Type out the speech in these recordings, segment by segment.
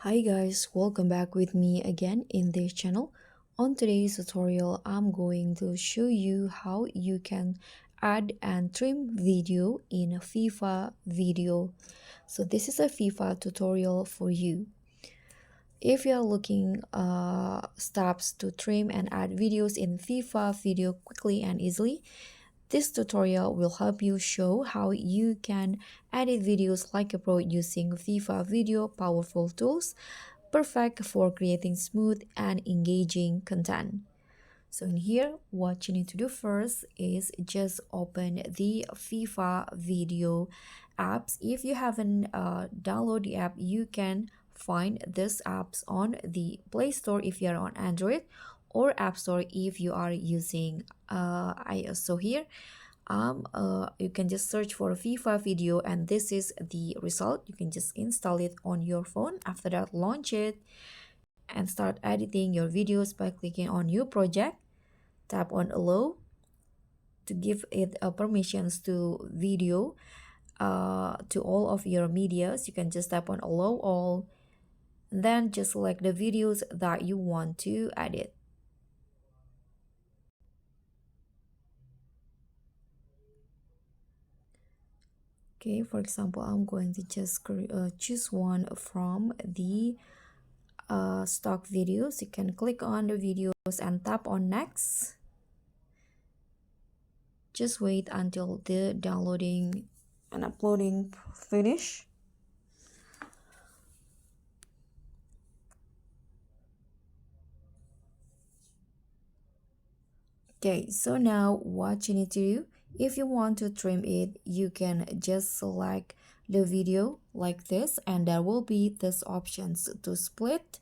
Hi guys, welcome back with me again in this channel. On today's tutorial, I'm going to show you how you can add and trim video in a Viva video. So this is a Viva tutorial for you. If you're looking steps to trim and add videos in Viva video quickly and easily, this tutorial will help you show how you can edit videos like a pro using VivaVideo powerful tools, perfect for creating smooth and engaging content. So in here, what you need to do first is just open the VivaVideo apps. If you haven't downloaded the app, you can find these apps on the Play Store if you are on Android, or App Store if you are using iOS. So here you can just search for VivaVideo and this is the result. You can just install it on your phone. After that, launch it and start editing your videos by clicking on new project. Tap on allow to give it permissions to video to all of your medias. You can just tap on allow all, then just select the videos that you want to edit. Okay, for example, I'm going to just choose one from the stock videos. You can click on the videos and tap on next. Just wait until the downloading and uploading finish. Okay, so now what you need to do, if you want to trim it, you can just select the video like this and there will be this options to split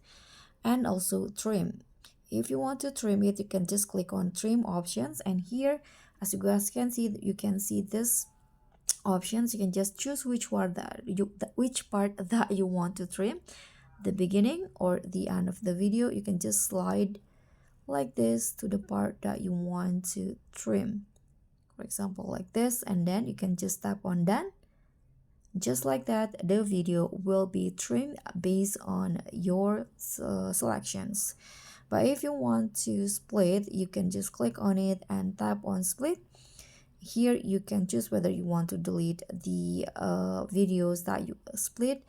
and also trim. If you want to trim it, you can just click on trim options, and here as you guys can see, you can see this options. You can just choose which part that you want to trim, the beginning or the end of the video. You can just slide like this to the part that you want to trim, for example like this, and then you can just tap on done. Just like that, the video will be trimmed based on your selections. But if you want to split, you can just click on it and tap on split. Here you can choose whether you want to delete the videos that you split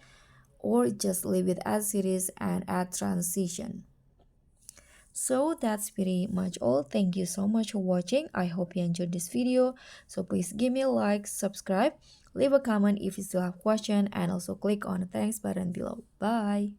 or just leave it as it is and add transition. So that's pretty much all. Thank you so much for watching. I hope you enjoyed this video. So please give me a like, subscribe, leave a comment if you still have question, and also click on the thanks button below. Bye.